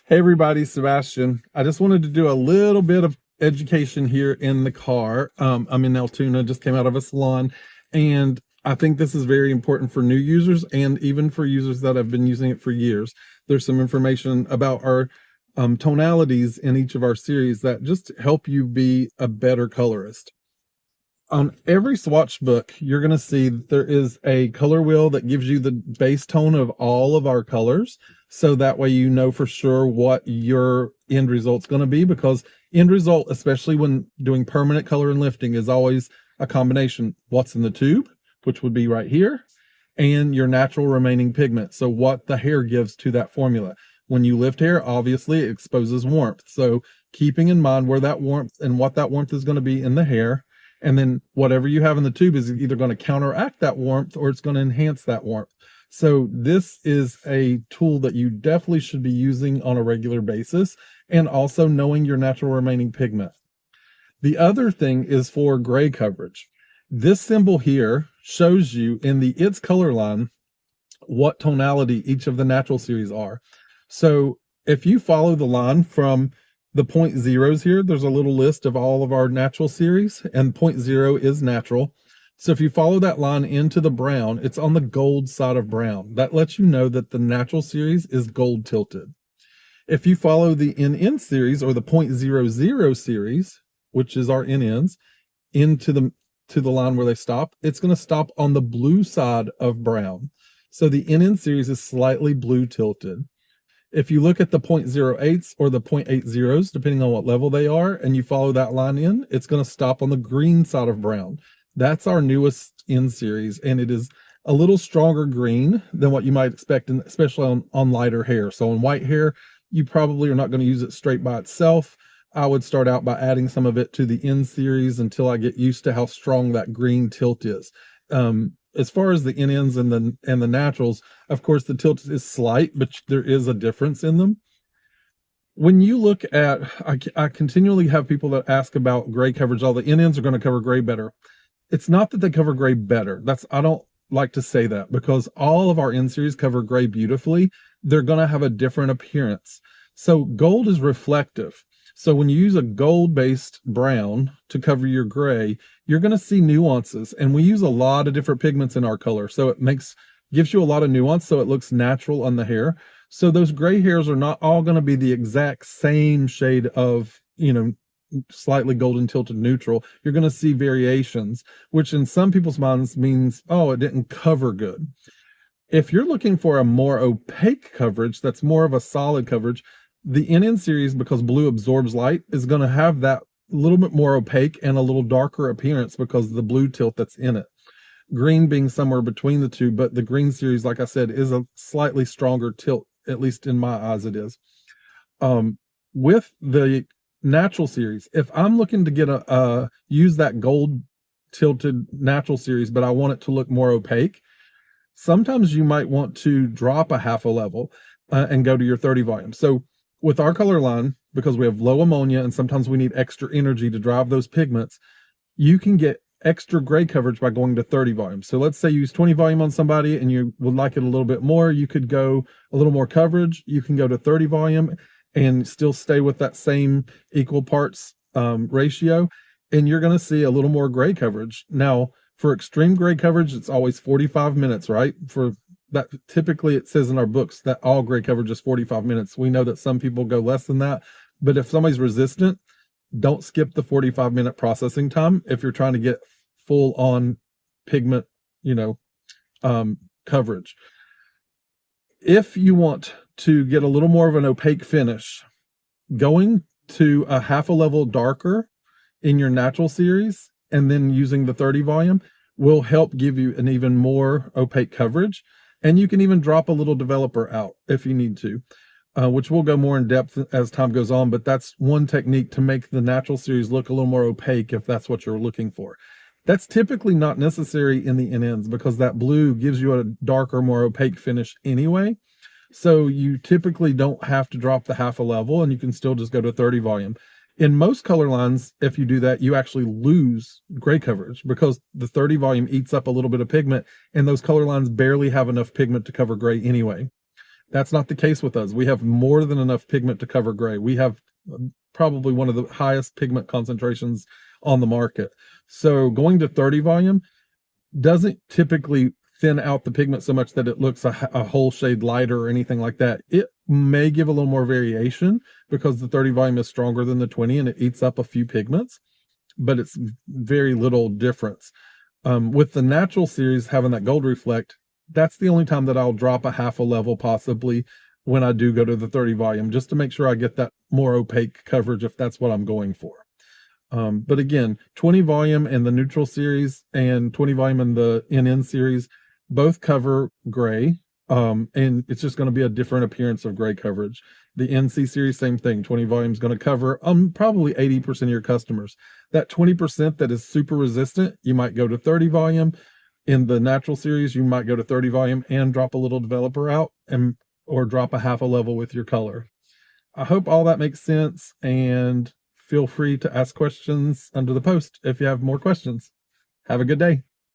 Hey everybody, Sebastian. I just wanted to do a little bit of education here in the car. I'm in Altoona, just came out of a salon, and I think this is very important for new users and even for users that have been using it for years. There's some information about our tonalities in each of our series that just help you be a better colorist. On every swatch book, you're going to see that there is a color wheel that gives you the base tone of all of our colors. So that way you know for sure what your end result's going to be, because end result, especially when doing permanent color and lifting, is always a combination. What's in the tube, which would be right here, and your natural remaining pigment. So what the hair gives to that formula. When you lift hair, obviously it exposes warmth. So keeping in mind where that warmth and what that warmth is going to be in the hair, and then whatever you have in the tube is either going to counteract that warmth or it's going to enhance that warmth. So this is a tool that you definitely should be using on a regular basis, and also knowing your natural remaining pigment. The other thing is for gray coverage. This symbol here shows you in the its color line what tonality each of the natural series are. So if you follow the line from the point zeros here, there's a little list of all of our natural series, and point zero is natural. So if you follow that line into the brown, it's on the gold side of brown. That lets you know that the natural series is gold tilted. If you follow the NN series, or the 0.00 series, which is our NNs, into the line where they stop, it's going to stop on the blue side of brown. So the NN series is slightly blue tilted. If you look at the 0.08s or the 0.80s, depending on what level they are, and you follow that line in, it's going to stop on the green side of brown. That's our newest N series, and it is a little stronger green than what you might expect, especially on lighter hair. So on white hair, you probably are not going to use it straight by itself. I would start out by adding some of it to the N series until I get used to how strong that green tilt is. As far as the NNs and the naturals, of course, the tilt is slight, but there is a difference in them. When you look at, I continually have people that ask about gray coverage. All the NNs are going to cover gray better. It's not that they cover gray better. I don't like to say that, because all of our N series cover gray beautifully. They're going to have a different appearance. So gold is reflective. So when you use a gold-based brown to cover your gray, you're going to see nuances. And we use a lot of different pigments in our color, so it gives you a lot of nuance, so it looks natural on the hair. So those gray hairs are not all going to be the exact same shade of, slightly golden tilted neutral. You're going to see variations, which in some people's minds means, oh, it didn't cover good. If you're looking for a more opaque coverage, that's more of a solid coverage, the NN series, because blue absorbs light, is going to have that little bit more opaque and a little darker appearance because of the blue tilt that's in it. Green being somewhere between the two, but the green series, like I said, is a slightly stronger tilt, at least in my eyes it is. With the natural series, if I'm looking to get use that gold tilted natural series, but I want it to look more opaque, sometimes you might want to drop a half a level and go to your 30 volume. So with our color line, because we have low ammonia and sometimes we need extra energy to drive those pigments, you can get extra gray coverage by going to 30 volume. So let's say you use 20 volume on somebody and you would like it a little bit more. You could go a little more coverage. You can go to 30 volume and still stay with that same equal parts ratio, and you're going to see a little more gray coverage. Now, for extreme gray coverage, it's always 45 minutes, right? For that, typically it says in our books that all gray coverage is 45 minutes. We know that some people go less than that, but if somebody's resistant, don't skip the 45-minute processing time if you're trying to get full on pigment, coverage. If you want to get a little more of an opaque finish, going to a half a level darker in your natural series and then using the 30 volume will help give you an even more opaque coverage. And you can even drop a little developer out if you need to, which will go more in depth as time goes on. But that's one technique to make the natural series look a little more opaque if that's what you're looking for. That's typically not necessary in the NNs because that blue gives you a darker, more opaque finish anyway. So you typically don't have to drop the half a level, and you can still just go to 30 volume. In most color lines, if you do that, you actually lose gray coverage because the 30 volume eats up a little bit of pigment, and those color lines barely have enough pigment to cover gray anyway. That's not the case with us. We have more than enough pigment to cover gray. We have probably one of the highest pigment concentrations on the market. So going to 30 volume doesn't typically thin out the pigment so much that it looks a whole shade lighter or anything like that. It may give a little more variation because the 30 volume is stronger than the 20 and it eats up a few pigments, but it's very little difference. With the natural series having that gold reflect, that's the only time that I'll drop a half a level possibly when I do go to the 30 volume, just to make sure I get that more opaque coverage if that's what I'm going for. But again, 20 volume and the neutral series and 20 volume and the NN series both cover gray. And it's just going to be a different appearance of gray coverage. The NC series, same thing. 20 volume is going to cover probably 80% of your customers. That 20% that is super resistant, you might go to 30 volume. In the natural series, you might go to 30 volume and drop a little developer out or drop a half a level with your color. I hope all that makes sense, and feel free to ask questions under the post if you have more questions. Have a good day.